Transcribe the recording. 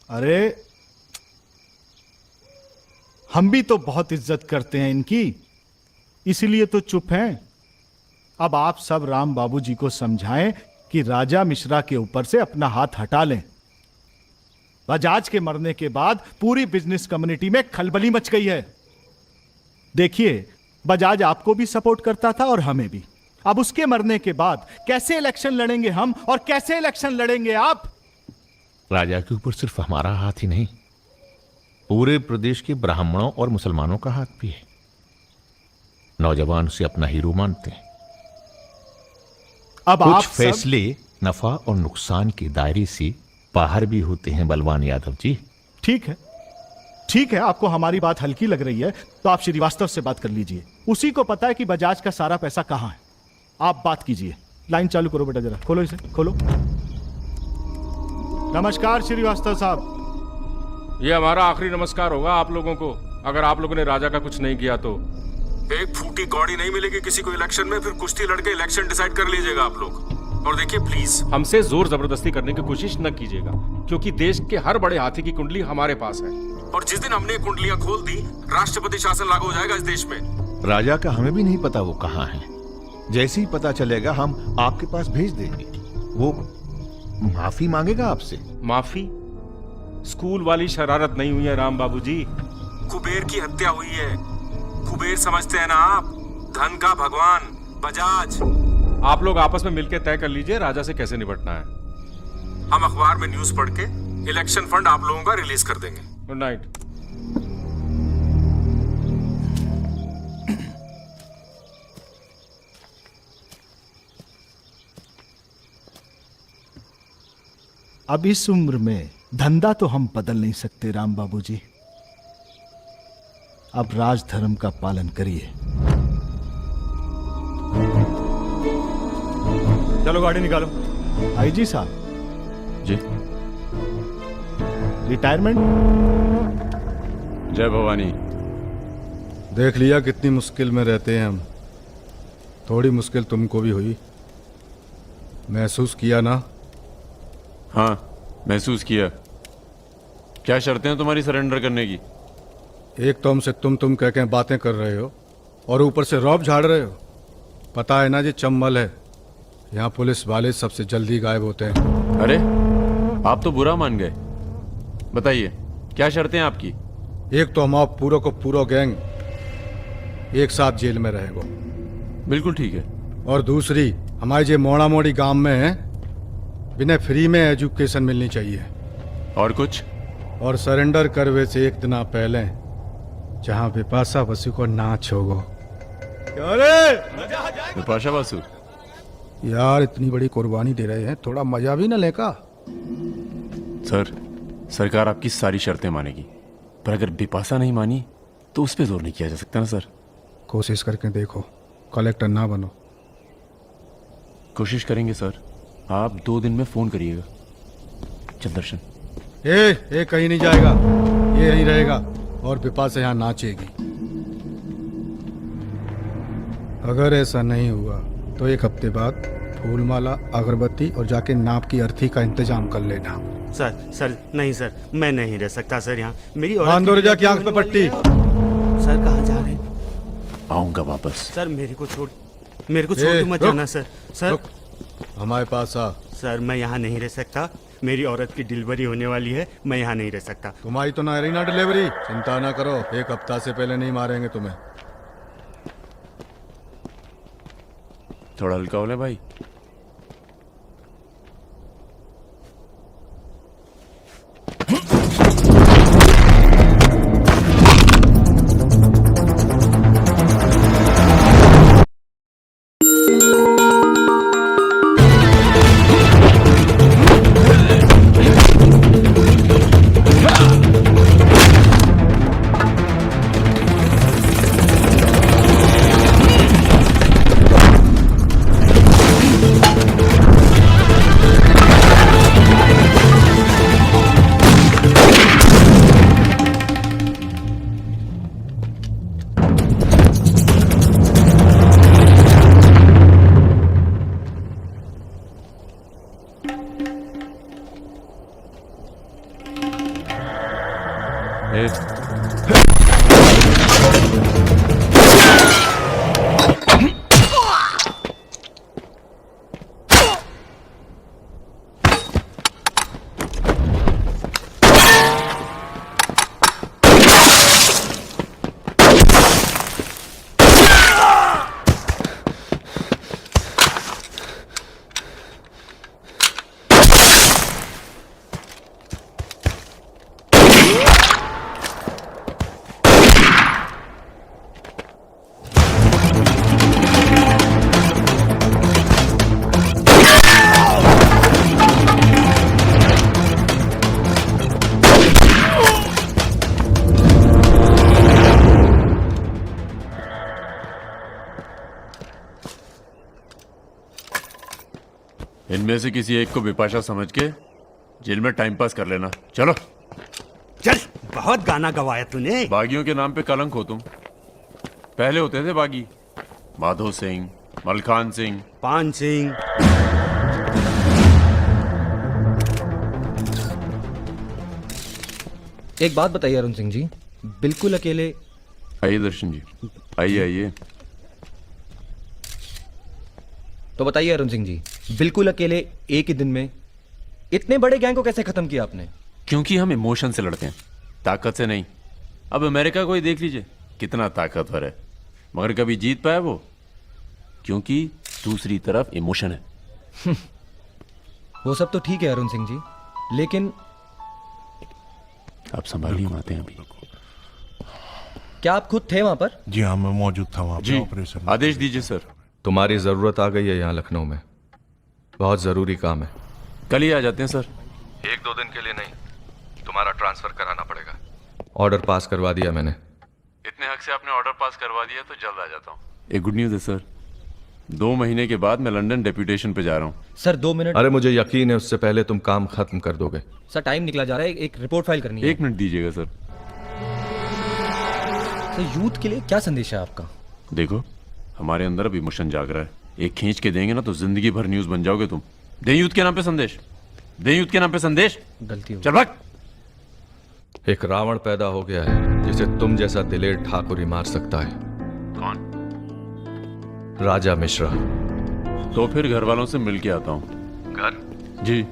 अरे हम भी तो बहुत इज्जत करते हैं इनकी, इसीलिए तो चुप हैं। अब आप सब राम बाबू जी को समझाएं कि राजा मिश्रा के ऊपर से अपना हाथ हटा लें। बजाज के मरने के बाद पूरी बिजनेस कम्युनिटी में खलबली मच गई है। देखिए, बजाज आपको भी सपोर्ट करता था और हमें भी। अब उसके मरने के बाद कैसे इलेक्शन लड़ेंगे हम और कैसे इलेक्शन लड़ेंगे आप? राजा के ऊपर सिर्फ हमारा हाथ ही नहीं, पूरे प्रदेश के ब्राह्मणों और मुसलमानों का हाथ भी है। नौजवान उसे अपना हीरो मानते हैं। अब कुछ फैसले नफा और नुकसान के दायरे से बाहर भी होते हैं बलवान यादव जी। ठीक है, ठीक है, आपको हमारी बात हल्की लग रही है तो आप श्रीवास्तव से बात कर लीजिए। उसी को पता है कि बजाज का सारा पैसा कहां है। आप बात कीजिए। लाइन चालू करो बेटा, जरा खोलो इसे, खोलो। नमस्कार श्रीवास्तव साहब। ये हमारा आखिरी नमस्कार होगा आप लोगों को, अगर आप लोगों ने राजा का कुछ नहीं किया तो। एक फूटी कौड़ी नहीं मिलेगी किसी को इलेक्शन में, फिर कुश्ती लड़के इलेक्शन डिसाइड कर लीजिएगा आप लोग। और देखिए प्लीज, हमसे जोर जबरदस्ती करने की कोशिश न कीजिएगा, क्योंकि देश के हर बड़े हाथी की कुंडली हमारे पास है। और जिस दिन हमने कुंडलियां खोल दी, राष्ट्रपति शासन लागू हो जाएगा इस देश में। राजा का हमें भी नहीं पता वो कहां है। जैसे ही पता चलेगा हम आपके पास भेज देंगे। वो माफी मांगेगा आपसे। माफी? स्कूल वाली शरारत नहीं हुई है राम बाबू जी। कुबेर की हत्या हुई है। कुबेर समझते हैं ना आप, धन का भगवान बजाज। आप लोग आपस में मिलकर तय कर लीजिए राजा से कैसे निपटना है। हम अखबार में न्यूज पढ़ के इलेक्शन फंड आप लोगों का रिलीज कर देंगे। Good night. अब इस उम्र में धंधा तो हम बदल नहीं सकते राम बाबू जी। अब राजधर्म का पालन करिए। चलो गाड़ी निकालो। आईजी साहब जी। रिटायरमेंट? जय भवानी। देख लिया कितनी मुश्किल में रहते हैं हम। थोड़ी मुश्किल तुमको भी हुई, महसूस किया ना? हाँ, महसूस किया। क्या शर्तें हैं तुम्हारी सरेंडर करने की? एक तो हमसे तुम कह के बातें कर रहे हो और ऊपर से रौब झाड़ रहे हो। पता है ना ये चंबल है, यहाँ पुलिस वाले सबसे जल्दी गायब होते हैं। अरे आप तो बुरा मान गए। बताइए क्या शर्तें हैं आपकी? एक तो हम आप पूरा को पूरा गैंग एक साथ जेल में रहेगो। बिल्कुल ठीक है। और दूसरी, हमारे जो मोड़ा मोड़ी गांव में है, बिना फ्री में एजुकेशन मिलनी चाहिए। और कुछ? और सरेंडर करवे से एक दिन पहले जहाँ बिपाशा बसु को नाच होगो। बिपाशा बसु? यार इतनी बड़ी कुर्बानी दे रहे हैं, थोड़ा मजा भी न लेगा? सर, सरकार आपकी सारी शर्तें मानेगी, पर अगर बिपाशा नहीं मानी तो उस पर जोर नहीं किया जा सकता ना सर। कोशिश करके देखो, कलेक्टर ना बनो। कोशिश करेंगे सर। आप 2 दिन में फोन करिएगा। चल दर्शन। ए कहीं नहीं जाएगा, ये यहीं रहेगा और बिपाशा यहाँ नाचेगी। अगर ऐसा नहीं हुआ तो 1 हफ्ते बाद फूलमाला, अगरबत्ती और जाके नाप की अर्थी का इंतजाम कर लेना। सर नहीं सर, मैं नहीं रह सकता सर यहाँ। मेरी बांदोरजा की आंख पे पट्टी। सर कहाँ जा रहे हैं? आऊंगा वापस। सर मेरे को छोड़ के मत जाना सर। सर हमारे पास आ। सर मैं यहाँ नहीं रह सकता, मेरी औरत की डिलीवरी होने वाली है, मैं यहाँ नहीं रह सकता। तुम्हारी तो ना रही ना डिलीवरी, चिंता ना करो, 1 हफ्ता से पहले नहीं मारेंगे तुम्हें। थोड़ा हल्का हो ले भाई। इनमें से किसी एक को बिपाशा समझ के जेल में टाइम पास कर लेना। चलो। चल, बहुत गाना गवाया तूने। बागियों के नाम पे कलंक हो तुम। पहले होते थे बागी, माधो सिंह, मलखान सिंह, पान सिंह। एक बात बताइए अरुण सिंह जी, बिल्कुल अकेले। आइए दर्शन जी, आइए आइए। तो बताइए अरुण सिंह जी, बिल्कुल अकेले एक ही दिन में इतने बड़े गैंग को कैसे खत्म किया आपने? क्योंकि हम इमोशन से लड़ते हैं, ताकत से नहीं। अब अमेरिका को ही देख लीजिए, कितना ताकतवर है, मगर कभी जीत पाया वो? क्योंकि दूसरी तरफ इमोशन है। वो सब तो ठीक है अरुण सिंह जी, लेकिन आप संभालिए, आते हैं अभी। क्या आप खुद थे वहां पर? जी हाँ, मैं मौजूद था वहाँ पे जी, ऑपरेशन में। आदेश दीजिए सर। तुम्हारी ज़रूरत आ गई है यहाँ लखनऊ में, बहुत ज़रूरी काम है। कल ही आ जाते हैं सर। 1-2 दिन के लिए नहीं, तुम्हारा ट्रांसफ़र कराना पड़ेगा। ऑर्डर पास करवा दिया मैंने। इतने हक से आपने ऑर्डर पास करवा दिया तो जल्द आ जाता हूँ। एक गुड न्यूज़ है सर, 2 महीने के बाद मैं लंदन डेप्यूटेशन पे जा रहा हूँ। Sir 2 minute. अरे मुझे यकीन है उससे पहले तुम काम खत्म कर दोगे। सर टाइम निकला जा रहा है, एक रिपोर्ट फाइल करनी है। 1 मिनट दीजिएगा सर। सर यूथ के लिए क्या संदेश है आपका? देखो, हमारे अंदर अब इमोशन जाग रहा है, एक खींच के देंगे ना तो जिंदगी भर न्यूज़ बन जाओगे तुम। दे यूथ के नाम पे संदेश, दे यूथ के नाम पे संदेश। गलती हो चल भाग। एक रावण पैदा हो गया है जिसे तुम जैसा दिलेर ठाकुर ही मार सकता है। कौन? राजा मिश्रा। तो फिर घर वालों से मिल के आता हूँ। घर? जी।